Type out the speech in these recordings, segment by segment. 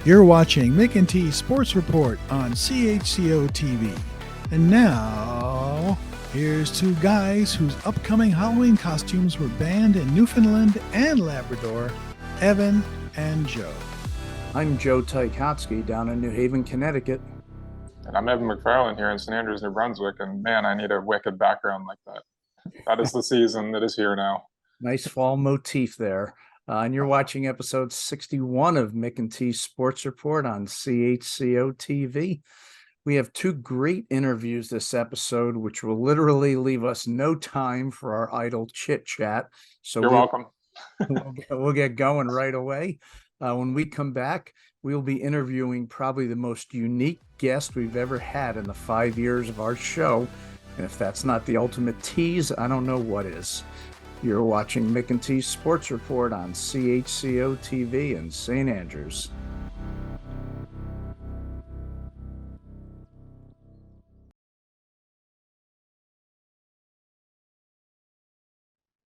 You're watching Mc&T Sports Report on CHCO-TV. And now, here's two guys whose upcoming Halloween costumes were banned in Newfoundland and Labrador, Evan and Joe. I'm Joe Ticotsky down in New Haven, Connecticut. And I'm Evan McFarlane here in St. Andrews, New Brunswick. And man, I need a wicked background like that. That is the season that is here now. Nice fall motif there. And you're watching episode 61 of Mc&T Sports Report on CHCO-TV. We have two great interviews this episode, which will literally leave us no time for our idle chit-chat. So you're welcome. we'll get going right away. When we come back, we'll be interviewing probably the most unique guest we've ever had in the 5 years of our show. And if that's not the ultimate tease, I don't know what is. You're watching Mc&T Sports Report on CHCO-TV in St. Andrews.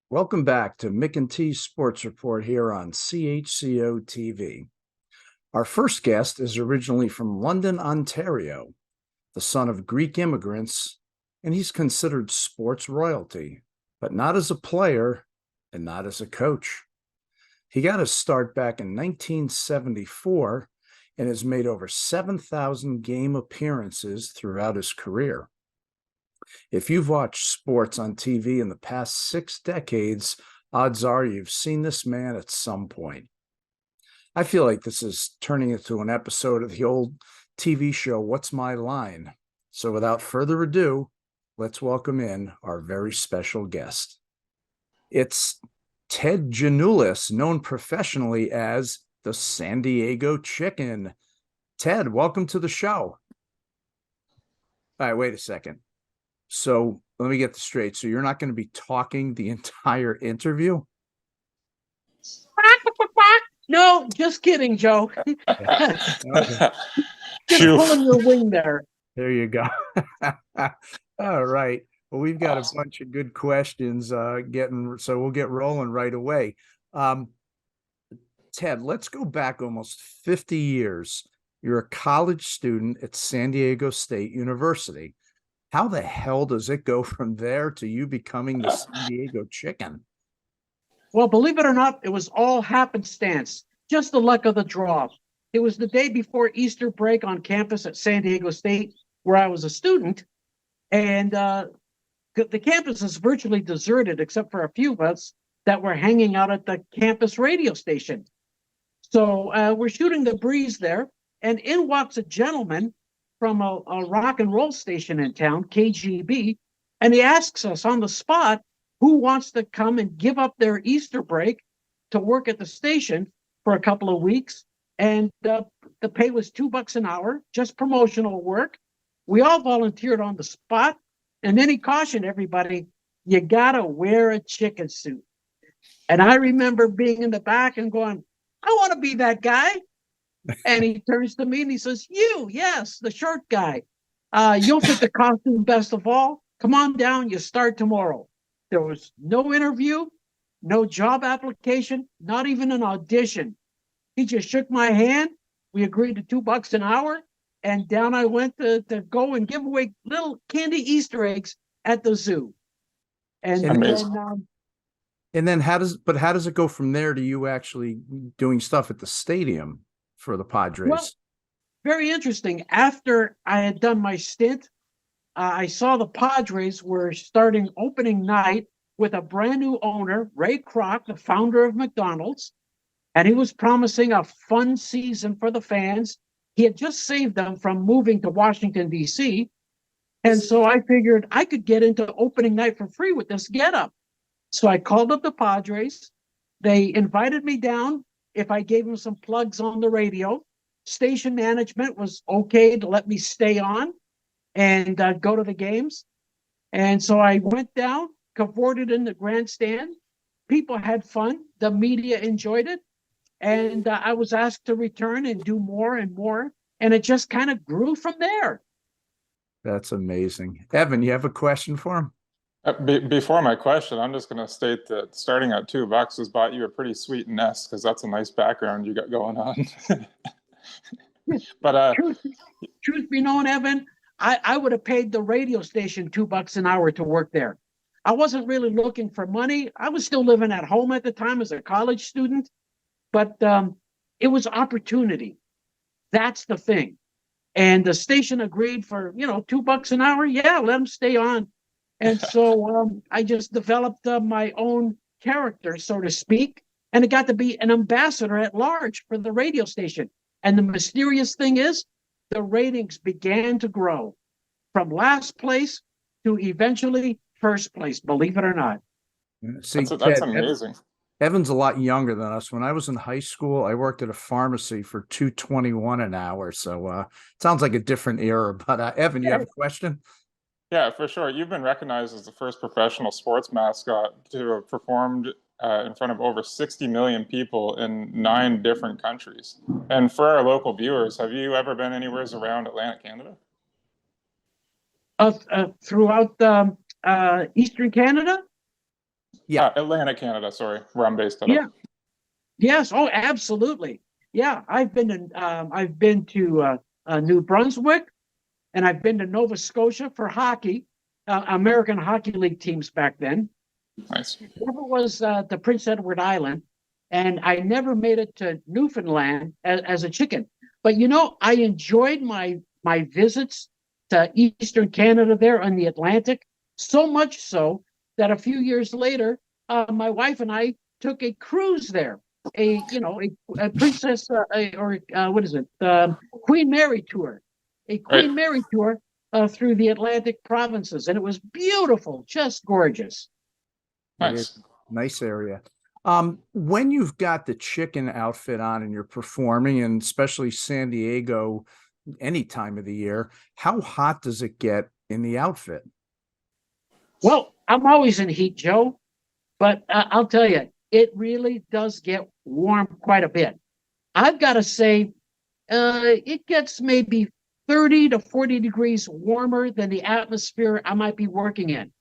Welcome back to Mc&T Sports Report here on CHCO-TV. Our first guest is originally from London, Ontario, the son of Greek immigrants, and he's considered sports royalty, but not as a player and not as a coach. He got his start back in 1974 and has made over 7,000 game appearances throughout his career. If you've watched sports on TV in the past 6 decades, odds are you've seen this man at some point. I feel like this is turning into an episode of the old TV show, What's My Line? So without further ado, let's welcome in our very special guest. It's Ted Giannoulas, known professionally as the San Diego Chicken. Ted, welcome to the show. All right, wait a second. So let me get this straight. So you're not going to be talking the entire interview? No, just kidding, Joe. Okay. Just pulling your wing there. There you go. All right. Well, we've got a bunch of good questions so we'll get rolling right away. Ted, let's go back almost 50 years. You're a college student at San Diego State University. How the hell does it go from there to you becoming the San Diego Chicken? Well, believe it or not, it was all happenstance, just the luck of the draw. It was the day before Easter break on campus at San Diego State, where I was a student, and the campus is virtually deserted except for a few of us that were hanging out at the campus radio station. So we're shooting the breeze there, and in walks a gentleman from a rock and roll station in town, KGB, and he asks us on the spot who wants to come and give up their Easter break to work at the station for a couple of weeks. And the pay was $2 an hour, just promotional work. We all volunteered on the spot. And then he cautioned everybody, you gotta wear a chicken suit. And I remember being in the back and going, I want to be that guy. And he turns to me and he says, yes, the short guy. You'll fit the costume best of all. Come on down, you start tomorrow. There was no interview, no job application, not even an audition. He just shook my hand. We agreed to $2 an hour. And down I went to go and give away little candy Easter eggs at the zoo. And then how does it go from there to you actually doing stuff at the stadium for the Padres? Well, very interesting. After I had done my stint, I saw the Padres were starting opening night with a brand new owner, Ray Kroc, the founder of McDonald's, and he was promising a fun season for the fans. He had just saved them from moving to Washington, D.C., and so I figured I could get into opening night for free with this getup. So I called up the Padres. They invited me down if I gave them some plugs on the radio. Station management was okay to let me stay on and go to the games. And so I went down, cavorted in the grandstand. People had fun. The media enjoyed it. And I was asked to return and do more and more. And it just kind of grew from there. That's amazing. Evan, you have a question for him? Before my question, I'm just going to state that starting at $2 has bought you a pretty sweet nest, because that's a nice background you got going on. But truth be known, Evan, I would have paid the radio station $2 an hour to work there. I wasn't really looking for money. I was still living at home at the time as a college student, but it was opportunity. That's the thing. And the station agreed for, $2 an hour. Yeah, let them stay on. And so I just developed my own character, so to speak, and it got to be an ambassador at large for the radio station. And the mysterious thing is, the ratings began to grow from last place to eventually first place, believe it or not. See, that's amazing. Evan's a lot younger than us. When I was in high school, I worked at a pharmacy for $2.21 an hour. So sounds like a different era. But Evan, you have a question? Yeah, for sure. You've been recognized as the first professional sports mascot to have performed in front of over 60 million people in 9 different countries. And for our local viewers, have you ever been anywhere around Atlantic Canada? Throughout Eastern Canada? Yeah, Atlantic Canada, sorry, where I'm based out of. Yeah. Yes. Oh, absolutely. Yeah, I've been to New Brunswick, and I've been to Nova Scotia for hockey, American Hockey League teams back then. Nice. Never was to Prince Edward Island, and I never made it to Newfoundland as a chicken. But I enjoyed my visits to Eastern Canada there on the Atlantic, so much so that a few years later, my wife and I took a cruise there, a princess Queen Mary tour, Mary tour through the Atlantic provinces, and it was beautiful, just gorgeous. Nice area. When you've got the chicken outfit on and you're performing, and especially San Diego, any time of the year, how hot does it get in the outfit? Well, I'm always in heat, Joe, but I'll tell you, it really does get warm quite a bit. I've got to say, it gets maybe 30 to 40 degrees warmer than the atmosphere I might be working in.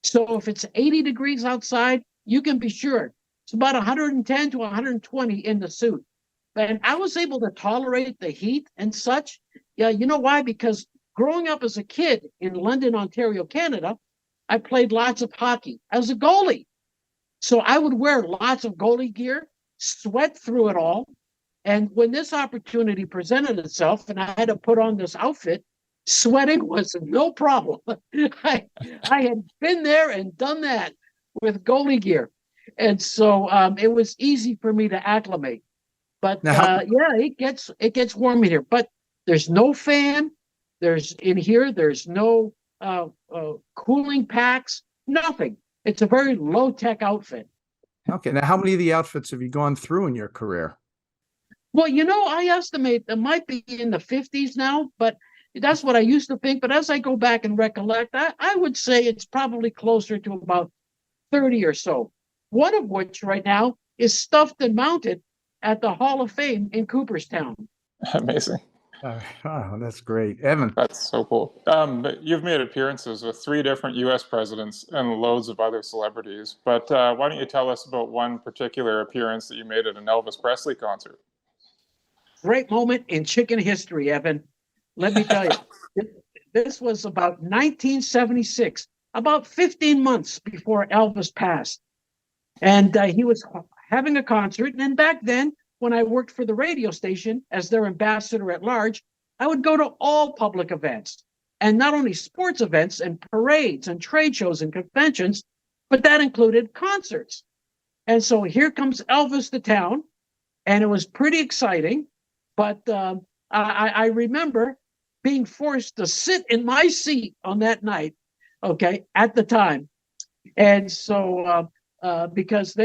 So if it's 80 degrees outside, you can be sure it's about 110 to 120 in the suit. And I was able to tolerate the heat and such. Yeah, you know why? Because growing up as a kid in London, Ontario, Canada, I played lots of hockey as a goalie. So I would wear lots of goalie gear, sweat through it all. And when this opportunity presented itself and I had to put on this outfit, sweating was no problem. I had been there and done that with goalie gear. And so it was easy for me to acclimate. But it gets warm in here. But there's no fan. There's no cooling packs, nothing. It's a very low-tech outfit. Okay. Now, how many of the outfits have you gone through in your career? Well, I estimate it might be in the 50s now, but that's what I used to think. But as I go back and recollect, I would say it's probably closer to about 30 or so. One of which right now is stuffed and mounted at the Hall of Fame in Cooperstown. Amazing. Oh, that's great. Evan. That's so cool. But you've made appearances with 3 different U.S. presidents and loads of other celebrities. But why don't you tell us about one particular appearance that you made at an Elvis Presley concert? Great moment in chicken history, Evan. Let me tell you, this was about 1976, about 15 months before Elvis passed. And he was having a concert. And back then, when I worked for the radio station as their ambassador at large, I would go to all public events, and not only sports events and parades and trade shows and conventions, but that included concerts. And so here comes Elvis to town, and it was pretty exciting. But I remember being forced to sit in my seat on that night, at the time. And so because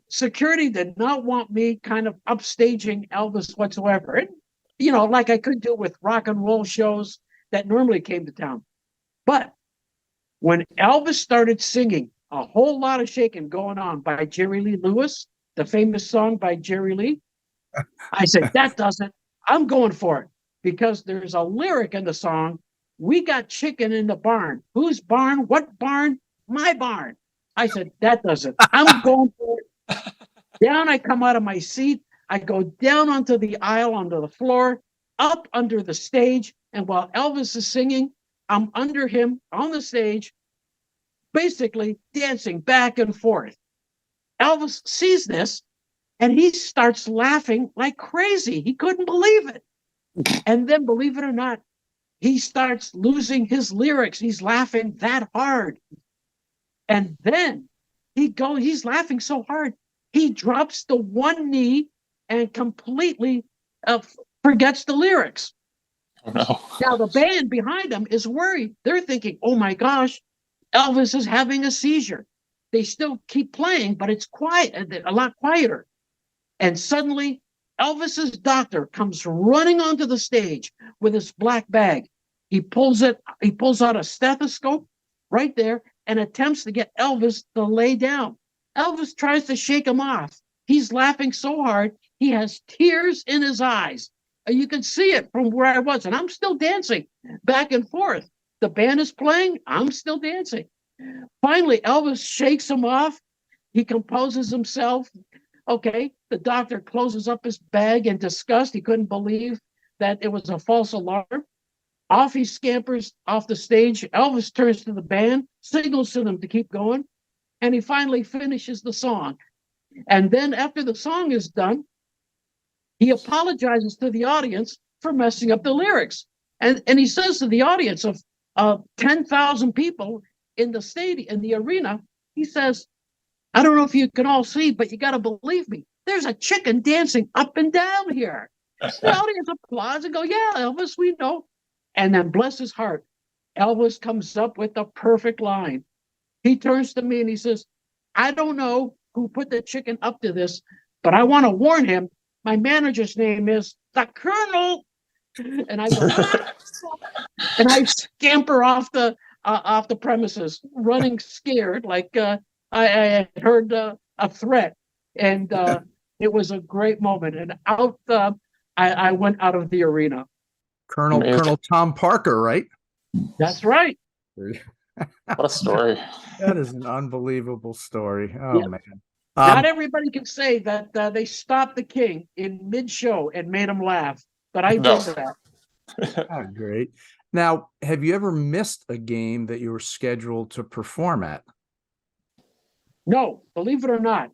security did not want me kind of upstaging Elvis whatsoever. And, like I could do with rock and roll shows that normally came to town. But when Elvis started singing A Whole Lot of Shaking Going On by Jerry Lee Lewis, the famous song by Jerry Lee, I said, that doesn't, I'm going for it. Because there's a lyric in the song, we got chicken in the barn. Whose barn? What barn? My barn. I said, that doesn't. I'm going for it. Down I come out of my seat. I go down onto the aisle, onto the floor, up under the stage. And while Elvis is singing, I'm under him on the stage, basically dancing back and forth. Elvis sees this and he starts laughing like crazy. He couldn't believe it. And then, believe it or not, he starts losing his lyrics. He's laughing that hard. And then he's laughing so hard, he drops the one knee and completely forgets the lyrics. Oh, no. Now the band behind him is worried. They're thinking, oh my gosh, Elvis is having a seizure. They still keep playing, but it's quiet, a lot quieter. And suddenly Elvis's doctor comes running onto the stage with his black bag. He pulls out a stethoscope right there and attempts to get Elvis to lay down. Elvis tries to shake him off. He's laughing so hard, he has tears in his eyes. You can see it from where I was, and I'm still dancing back and forth. The band is playing, I'm still dancing. Finally, Elvis shakes him off. He composes himself. Okay, the doctor closes up his bag in disgust. He couldn't believe that it was a false alarm. Off he scampers off the stage. Elvis turns to the band, signals to them to keep going, and he finally finishes the song. And then after the song is done, he apologizes to the audience for messing up the lyrics. And he says to the audience of 10,000 people in the stadium, in the arena, he says, I don't know if you can all see, but you got to believe me. There's a chicken dancing up and down here. The audience applauds and go, yeah, Elvis, we know. And then, bless his heart, Elvis comes up with the perfect line. He turns to me and he says, I don't know who put the chicken up to this, but I want to warn him. My manager's name is the Colonel. And I go, and I scamper off the premises, running scared, like I had heard a threat. And it was a great moment. And out I went out of the arena. Colonel Tom Parker, right? That's right. What a story. That is an unbelievable story. Oh, Yep. man. Not everybody can say that they stopped the king in mid-show and made him laugh, but I No. did that. Oh, great. Now, have you ever missed a game that you were scheduled to perform at? No, believe it or not,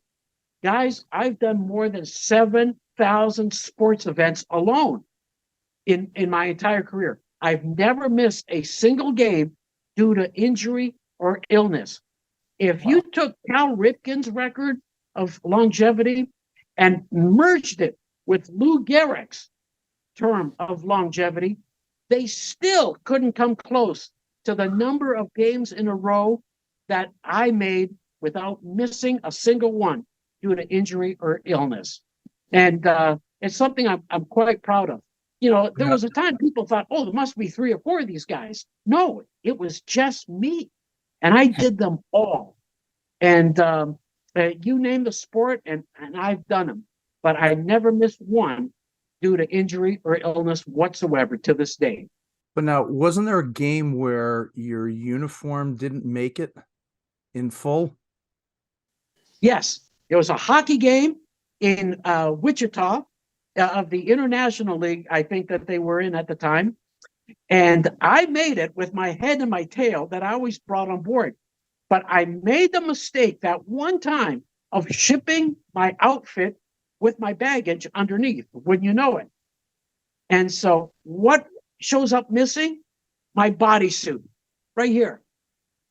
guys, I've done more than 7,000 sports events alone in my entire career. I've never missed a single game due to injury or illness. If you took Cal Ripken's record of longevity and merged it with Lou Gehrig's term of longevity, they still couldn't come close to the number of games in a row that I made without missing a single one due to injury or illness. And it's something I'm quite proud of. You know, there was a time people thought, oh, there must be 3 or 4 of these guys. No, it was just me. And I did them all. And you name the sport, and I've done them. But I never missed one due to injury or illness whatsoever to this day. But now, wasn't there a game where your uniform didn't make it in full? Yes, it was a hockey game in Wichita of the International League, I think that they were in at the time. And I made it with my head and my tail that I always brought on board. But I made the mistake that one time of shipping my outfit with my baggage underneath, wouldn't you know it? And so what shows up missing? My bodysuit right here.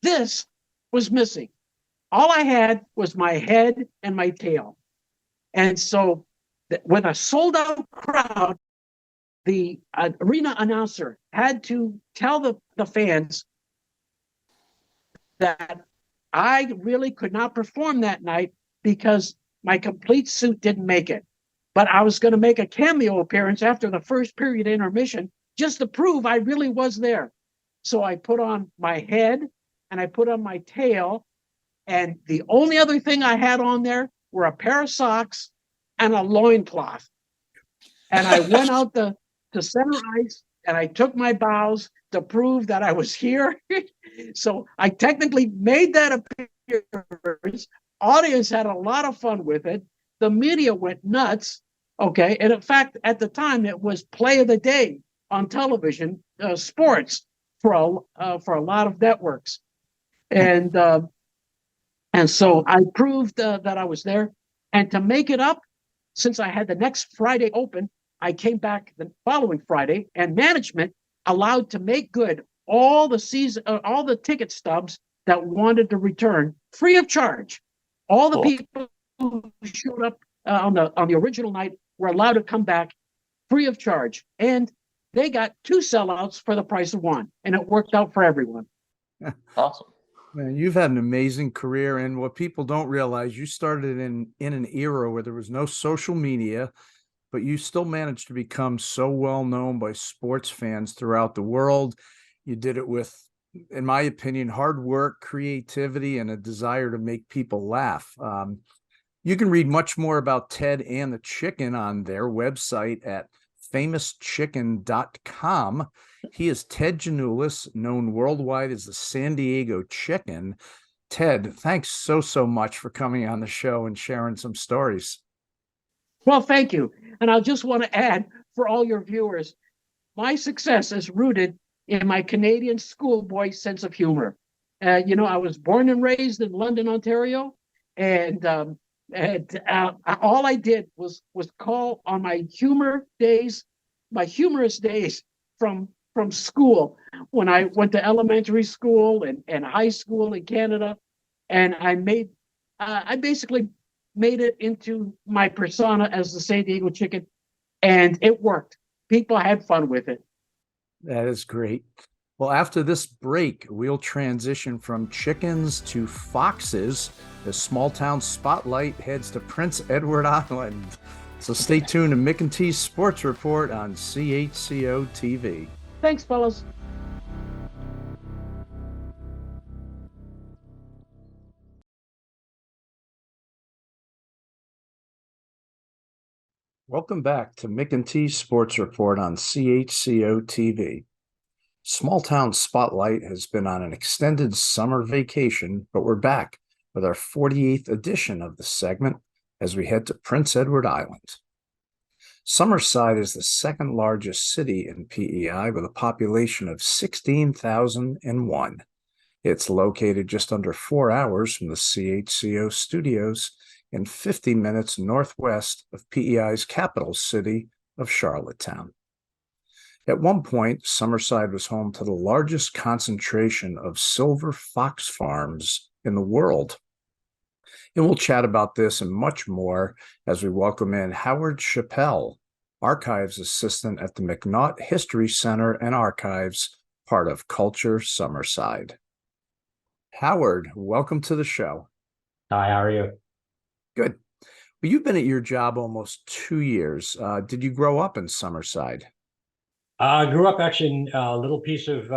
This was missing. All I had was my head and my tail. And so with a sold out crowd, the arena announcer had to tell the fans that I really could not perform that night because my complete suit didn't make it. But I was going to make a cameo appearance after the first period intermission just to prove I really was there. So I put on my head and I put on my tail. And the only other thing I had on there were a pair of socks and a loincloth. And I went out to center ice and I took my bows to prove that I was here. So I technically made that appearance. Audience had a lot of fun with it. The media went nuts. Okay. And in fact, at the time, it was play of the day on television, sports for a lot of networks. And so I proved that I was there. And to make it up, since I had the next Friday open, I came back the following Friday, and management allowed to make good all the ticket stubs that wanted to return free of charge. All the people who showed up on the original night were allowed to come back free of charge, and they got 2 sellouts for the price of 1, and it worked out for everyone. Awesome. Man, you've had an amazing career, and what people don't realize, you started in an era where there was no social media, but you still managed to become so well known by sports fans throughout the world. You did it with, in my opinion, hard work, creativity, and a desire to make people laugh. You can read much more about Ted and the Chicken on their website at famouschicken.com. He is Ted Giannoulas, known worldwide as the San Diego Chicken. Ted, thanks so much for coming on the show and sharing some stories. Well, thank you. And I just want to add, for all your viewers, my success is rooted in my Canadian schoolboy sense of humor. I was born and raised in London, Ontario, and all I did was call on my humorous days from school, when I went to elementary school and high school in Canada, and I basically made it into my persona as the San Diego Chicken, and it worked. People had fun with it. That is great. Well, after this break, we'll transition from chickens to foxes as Small Town Spotlight heads to Prince Edward Island. So stay tuned to Mc&T's Sports Report on CHCO-TV. Thanks, fellas. Welcome back to Mc&T's Sports Report on CHCO-TV. Small Town Spotlight has been on an extended summer vacation, but we're back with our 48th edition of the segment as we head to Prince Edward Island. Summerside is the second largest city in PEI with a population of 16,001. It's located just under 4 hours from the CHCO studios and 50 minutes northwest of PEI's capital city of Charlottetown. At one point, Summerside was home to the largest concentration of silver fox farms in the world. And we'll chat about this and much more as we welcome in Howard Chappelle, Archives Assistant at the MacNaught History Center and Archives, part of Culture Summerside. Howard, welcome to the show. Hi, how are you? Good. Well, you've been at your job almost 2 years. Did you grow up in Summerside? I grew up actually in a little piece of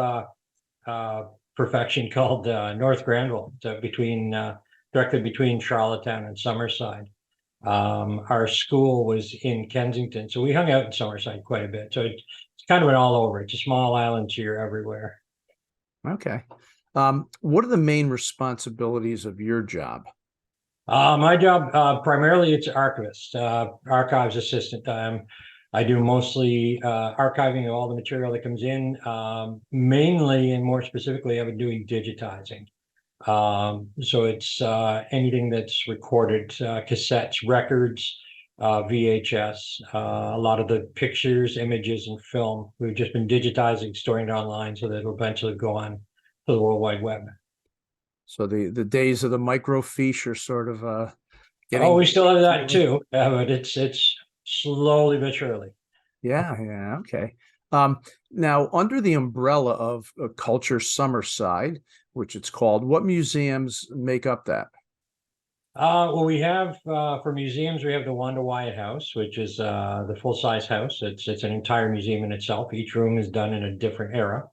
perfection called North Granville, directly between Charlottetown and Summerside. Our school was in Kensington, so we hung out in Summerside quite a bit. So it's kind of an all over. It's a small island, so you're everywhere. Okay. What are the main responsibilities of your job? My job, primarily it's archivist, archives assistant. I do mostly archiving of all the material that comes in, mainly and more specifically, I've been doing digitizing. So it's anything that's recorded, cassettes, records, VHS, a lot of the pictures, images, and film. We've just been digitizing, storing it online so that it'll eventually go on to the World Wide Web. So the days of the microfiche are sort of getting... Oh, we still have that too, but it's slowly but surely. Yeah, okay. Now, under the umbrella of Culture Summerside, which it's called, what museums make up that? Well, we have, for museums, we have the Wanda Wyatt House, which is the full-size house. It's an entire museum in itself. Each room is done in a different era.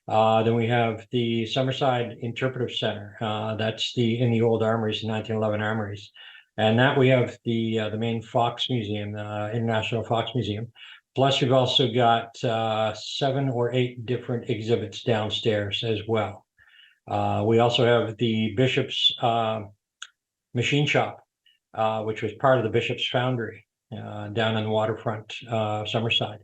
Then we have the Summerside Interpretive Center. That's in the old armories, the 1911 armories. And that we have the main Fox Museum, the International Fox Museum. Plus, we've also got 7 or 8 different exhibits downstairs as well. We also have the Bishop's machine shop, which was part of the Bishop's Foundry. down on the waterfront, Summerside.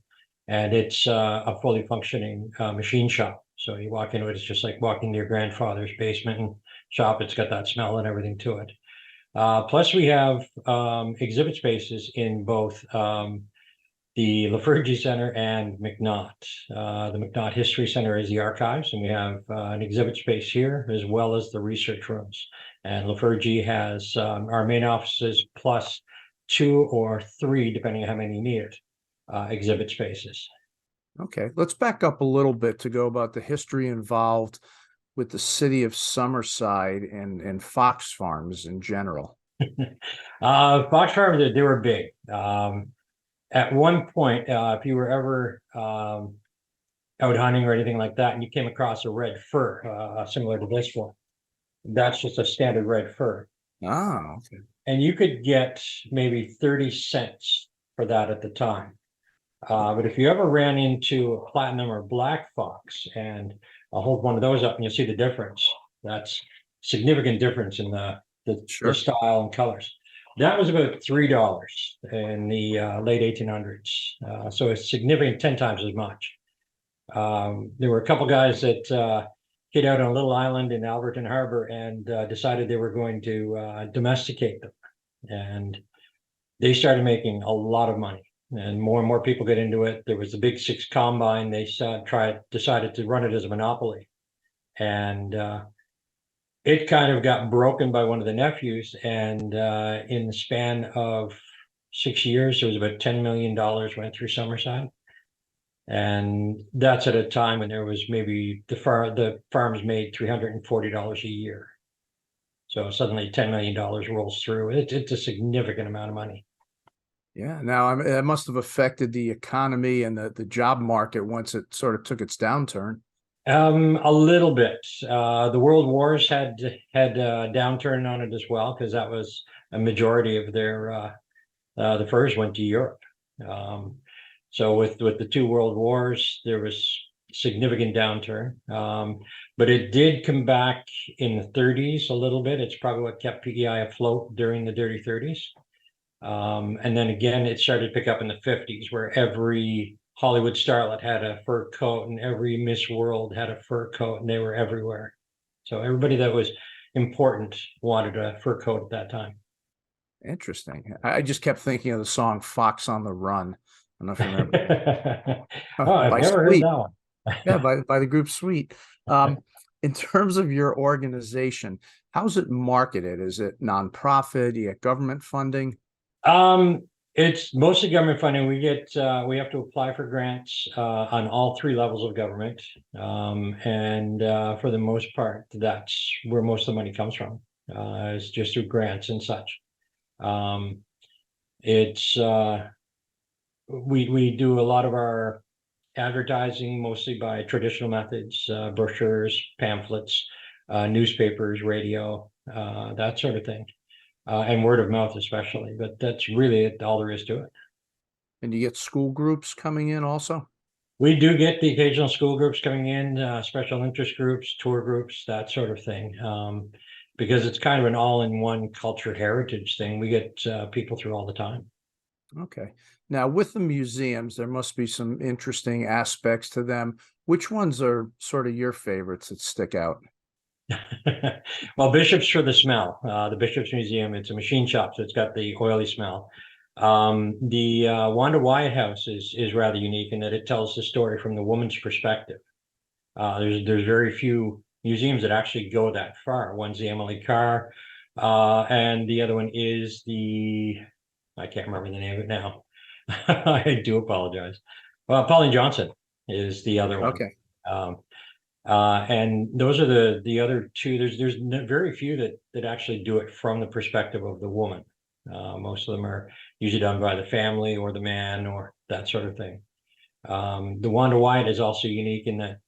And it's a fully functioning machine shop. So you walk into it, it's just like walking to your grandfather's basement and shop. It's got that smell and everything to it. Plus, we have exhibit spaces in both the Lafergie Center and MacNaught. The MacNaught History Center is the archives, and we have an exhibit space here as well as the research rooms. And Lafergie has our main offices plus 2 or 3, depending on how many need it, exhibit spaces. Okay, let's back up a little bit to go about the history involved with the city of Summerside and Fox Farms in general. Fox Farms, they were big. At one point, if you were ever out hunting or anything like that, and you came across a red fur similar to this one, that's just a standard red fur. Ah, okay. And you could get maybe 30 cents for that at the time. But if you ever ran into a platinum or black fox, and I'll hold one of those up and you'll see the difference. That's significant difference in the style and colors. That was about $3 in the late 1800s. So it's significant, 10 times as much. There were a couple guys that hid out on a little island in Alberton Harbor and decided they were going to domesticate them. And they started making a lot of money. And more people get into it. There was the Big Six Combine. They decided to run it as a monopoly. And it kind of got broken by one of the nephews. And in the span of 6 years, there was about $10 million went through Summerside. And that's at a time when there was maybe the farms made $340 a year. So suddenly $10 million rolls through. It's a significant amount of money. Yeah. Now, it must have affected the economy and the job market once it sort of took its downturn. A little bit. The World Wars had a downturn on it as well, because that was a majority of their the furs went to Europe. So with the 2 world wars, there was significant downturn. But it did come back in the 30s a little bit. It's probably what kept PEI afloat during the dirty 30s. And then again, it started to pick up in the 50s, where every Hollywood starlet had a fur coat and every Miss World had a fur coat, and they were everywhere. So everybody that was important wanted a fur coat at that time. Interesting. I just kept thinking of the song Fox on the Run. I don't know if you remember. I've never heard that one. Yeah, by the group Sweet. In terms of your organization, how's it marketed? Is it nonprofit? Do you get government funding? It's mostly government funding. We have to apply for grants on all 3 levels of government, and for the most part, that's where most of the money comes from. It's just through grants and such. We do a lot of our advertising mostly by traditional methods, brochures, pamphlets, newspapers, radio, that sort of thing. And word of mouth especially, but that's really all there is to it. And you get school groups coming in also? We do get the occasional school groups coming in, special interest groups, tour groups, that sort of thing. Because it's kind of an all-in-one culture heritage thing. We get people through all the time. Okay. Now, with the museums, there must be some interesting aspects to them. Which ones are sort of your favorites that stick out? Well, Bishop's for the smell. The Bishop's Museum, it's a machine shop, so it's got the oily smell. The Wanda Wyatt House is rather unique in that it tells the story from the woman's perspective. There's very few museums that actually go that far. One's the Emily Carr, and the other one is I can't remember the name of it now. I do apologize. Well, Pauline Johnson is the other one. Okay. And those are the other 2. There's very few that actually do it from the perspective of the woman. Most of them are usually done by the family or the man or that sort of thing. The Wanda Wyatt is also unique in that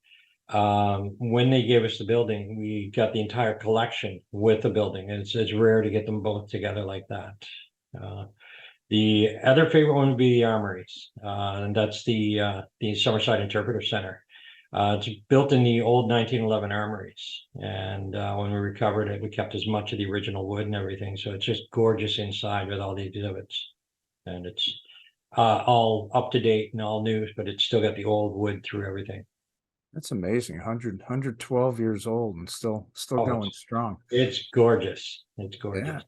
when they gave us the building, we got the entire collection with the building. And it's rare to get them both together like that. The other favorite one would be the Armories, and that's the Summerside Interpretive Center. It's built in the old 1911 armories, and when we recovered it, we kept as much of the original wood and everything. So it's just gorgeous inside with all the exhibits. and it's all up to date and all new, but it's still got the old wood through everything. That's amazing. 112 years old and still going strong. It's gorgeous. It's gorgeous.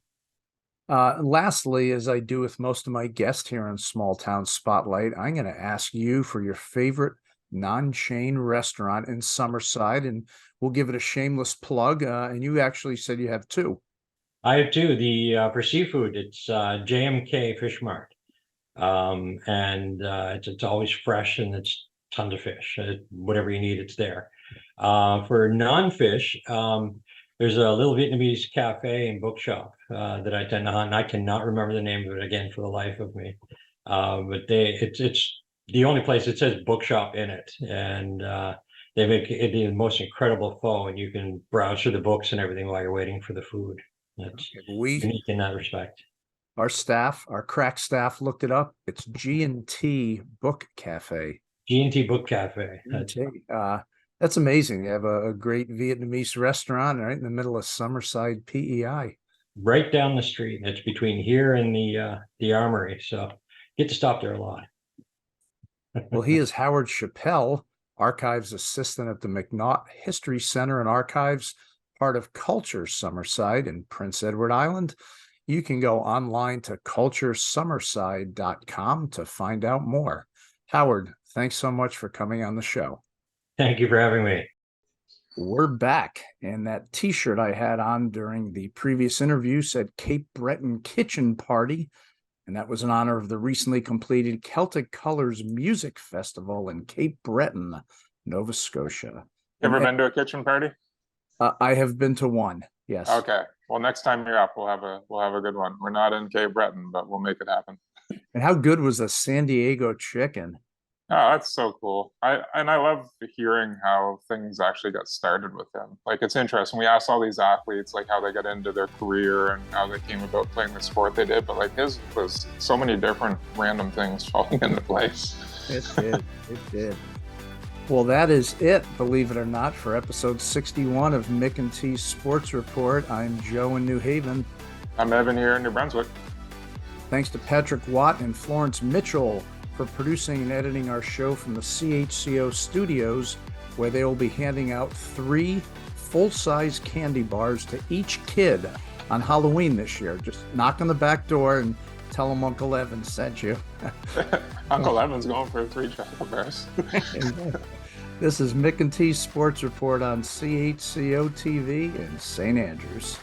Yeah. Lastly, as I do with most of my guests here on Small Town Spotlight, I'm going to ask you for your favorite non-chain restaurant in Summerside, and we'll give it a shameless plug. And you actually said you have two. I have two. For seafood, it's JMK Fish Mart, and it's always fresh and it's tons of fish. Whatever you need, it's there. For non-fish, there's a little Vietnamese cafe and bookshop that I tend to hunt. And I cannot remember the name of it again for the life of me. But it's the only place that says bookshop in it, and they make it the most incredible pho, and you can browse through the books and everything while you're waiting for the food. That's unique in that respect. Our crack staff looked it up. It's G&T Book Cafe. G&T Book Cafe. That's amazing. They have a great Vietnamese restaurant right in the middle of Summerside, PEI. Right down the street. It's between here and the Armory, so get to stop there a lot. Well, he is Howard Chappelle, Archives Assistant at the MacNaught History Center and Archives, part of Culture Summerside in Prince Edward Island. You can go online to culturesummerside.com to find out more. Howard, thanks so much for coming on the show. Thank you for having me. We're back, and that t-shirt I had on during the previous interview said Cape Breton Kitchen Party, and that was in honor of the recently completed Celtic Colors Music Festival in Cape Breton, Nova Scotia. Ever been to a kitchen party? I have been to one, yes. Okay. Well, next time you're up, we'll have a good one. We're not in Cape Breton, but we'll make it happen. And how good was the San Diego chicken? Oh, that's so cool. I love hearing how things actually got started with him. Like, it's interesting. We asked all these athletes, like, how they got into their career and how they came about playing the sport they did. But, like, his was so many different random things falling into place. It did. It did. Well, that is it, believe it or not, for episode 61 of Mc&T Sports Report. I'm Joe in New Haven. I'm Evan here in New Brunswick. Thanks to Patrick Watt and Florence Mitchell for producing and editing our show from the CHCO studios, where they will be handing out 3 full-size candy bars to each kid on Halloween this year. Just knock on the back door and tell them Uncle Evan sent you. Uncle Evan's going for 3 chocolate bars. This is Mc&T Sports Report on CHCO-TV in St. Andrews.